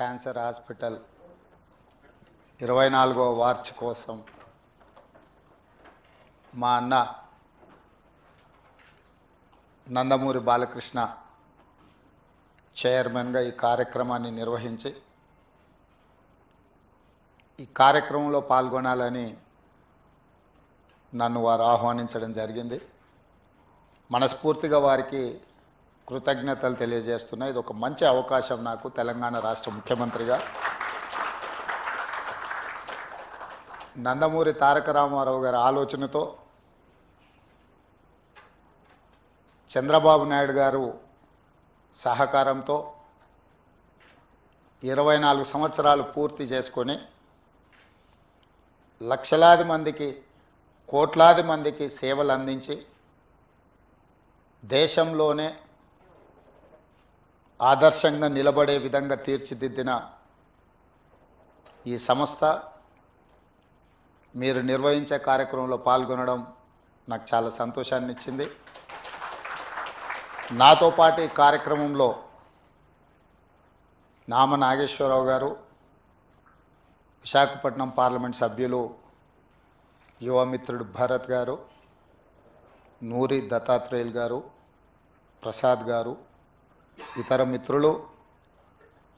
Cancer hospital 24వ వార్షికోత్సవం మా అన్న నందమూరి బాలకృష్ణ చైర్మన్గా ఈ కార్యక్రమాన్ని నిర్వహించి ఈ కార్యక్రమంలో పాల్గొనాలని నన్ను వారు ఆహ్వానించడం జరిగింది. మనస్ఫూర్తిగా వారికి కృతజ్ఞతలు తెలియజేస్తున్నా. ఇది ఒక మంచి అవకాశం నాకు తెలంగాణ రాష్ట్ర ముఖ్యమంత్రిగా. నందమూరి తారక రామారావు గారి ఆలోచనతో చంద్రబాబు నాయుడు గారు సహకారంతో 24 సంవత్సరాలు పూర్తి చేసుకొని లక్షలాది మందికి కోట్లాది మందికి సేవలు అందించి దేశంలోనే ఆదర్శంగా నిలబడే విధంగా తీర్చిదిద్దిన ఈ సంస్థ మీరు నిర్వహించే కార్యక్రమంలో పాల్గొనడం నాకు చాలా సంతోషాన్ని ఇచ్చింది. నాతో పాటు ఈ కార్యక్రమంలో నామ నాగేశ్వరరావు గారు, విశాఖపట్నం పార్లమెంట్ సభ్యులు యువమిత్రుడు భరత్ గారు, నూరి దత్తాత్రేయులు గారు, ప్రసాద్ గారు, ఇతర మిత్రులు,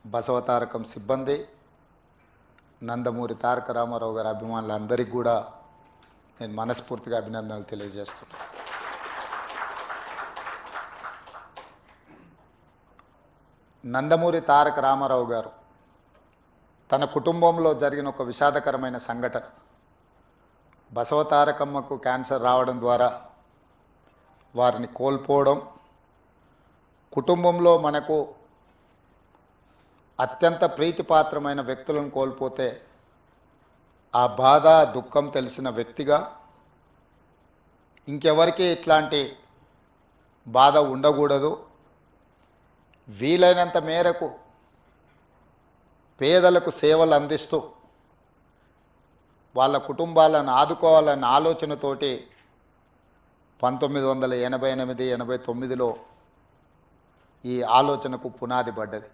బసవతారకం సిబ్బంది, నందమూరి తారక రామారావు గారి అభిమానులందరికీ కూడా నేను మనస్ఫూర్తిగా అభినందనలు తెలియజేస్తున్నాను. నందమూరి తారక రామారావు గారు తన కుటుంబంలో జరిగిన ఒక విషాదకరమైన సంఘటన, బసవతారకమ్మకు క్యాన్సర్ రావడం ద్వారా వారిని కోల్పోవడం, కుటుంబంలో మనకు అత్యంత ప్రీతిపాత్రమైన వ్యక్తులను కోల్పోతే ఆ బాధ దుఃఖం తెలిసిన వ్యక్తిగా ఇంకెవరికి ఇట్లాంటి బాధ ఉండకూడదు, వీలైనంత మేరకు పేదలకు సేవలు అందిస్తూ వాళ్ళ కుటుంబాలను ఆదుకోవాలన్న ఆలోచనతోటి 1988-89లో ఈ ఆలోచనకు పునాది పడ్డది.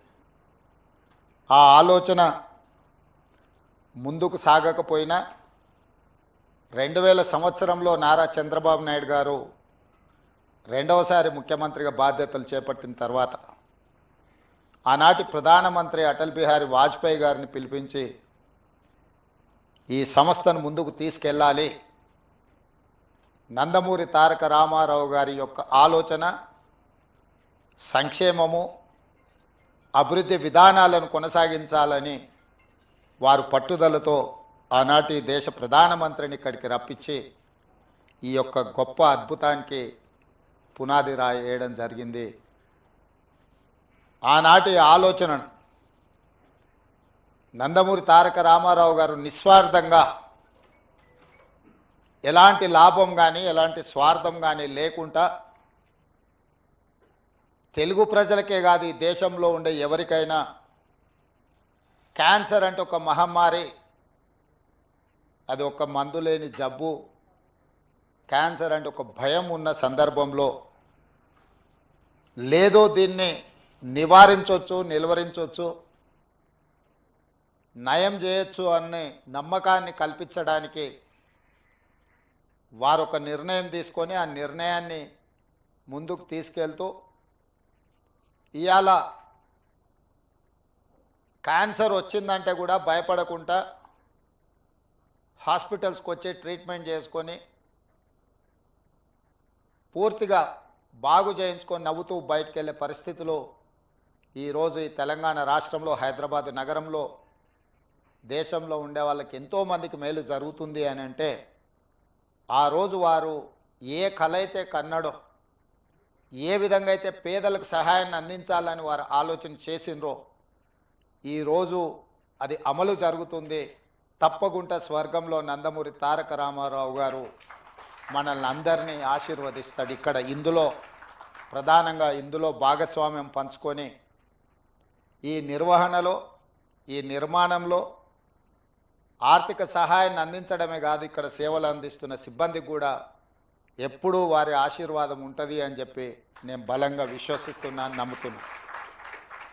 ఆ ఆలోచన ముందుకు సాగకపోయినా 2000 సంవత్సరంలో నారా చంద్రబాబు నాయుడు గారు రెండవసారి ముఖ్యమంత్రిగా బాధ్యతలు చేపట్టిన తర్వాత ఆనాటి ప్రధానమంత్రి అటల్ బిహారీ వాజ్పేయి గారిని పిలిపించి ఈ సంస్థను ముందుకు తీసుకెళ్ళాలి, నందమూరి తారక రామారావు గారి యొక్క ఆలోచన సంక్షేమము అభివృద్ధి విధానాలను కొనసాగించాలని వారు పట్టుదలతో ఆనాటి దేశ ప్రధానమంత్రిని ఇక్కడికి రప్పించి ఈ యొక్క గొప్ప అద్భుతానికి పునాది రాయడం జరిగింది. ఆనాటి ఆలోచనను నందమూరి తారక రామారావు గారు నిస్వార్థంగా ఎలాంటి లాభం కానీ ఎలాంటి స్వార్థం కానీ లేకుండా తెలుగు ప్రజలకే కాదు ఈ దేశంలో ఉండే ఎవరికైనా క్యాన్సర్ అంటే ఒక మహమ్మారి, అది ఒక మందు లేని జబ్బు, క్యాన్సర్ అంటే ఒక భయం ఉన్న సందర్భంలో లేదో దీన్ని నివారించవచ్చు, నిలువరించవచ్చు, నయం చేయొచ్చు అనే నమ్మకాన్ని కల్పించడానికి వారు ఒక నిర్ణయం తీసుకొని ఆ నిర్ణయాన్ని ముందుకు తీసుకెళ్తూ ఇవాళ క్యాన్సర్ వచ్చిందంటే కూడా భయపడకుండా హాస్పిటల్స్కి వచ్చి ట్రీట్మెంట్ చేసుకొని పూర్తిగా బాగు చేయించుకొని నవ్వుతూ బయటకు వెళ్ళే పరిస్థితిలో ఈరోజు ఈ తెలంగాణ రాష్ట్రంలో హైదరాబాద్ నగరంలో దేశంలో ఉండే వాళ్ళకి ఎంతోమందికి మేలు జరుగుతుంది అని అంటే ఆ రోజు వారు ఏ కళ అయితే కన్నాడో, ఏ విధంగా అయితే పేదలకు సహాయాన్ని అందించాలని వారు ఆలోచన చేసిండ్రో ఈరోజు అది అమలు జరుగుతుంది. తప్పకుండా స్వర్గంలో నందమూరి తారక రామారావు గారు మనల్ని అందరినీ ఆశీర్వదిస్తాడు. ఇక్కడ ఇందులో ప్రధానంగా ఇందులో భాగస్వామ్యం పంచుకొని ఈ నిర్వహణలో, ఈ నిర్మాణంలో ఆర్థిక సహాయాన్ని అందించడమే కాదు, ఇక్కడ సేవలు అందిస్తున్న సిబ్బందికి కూడా ఎప్పుడూ వారి ఆశీర్వాదం ఉంటుంది అని చెప్పి నేను బలంగా విశ్వసిస్తున్నాను, నమ్ముతున్నాను.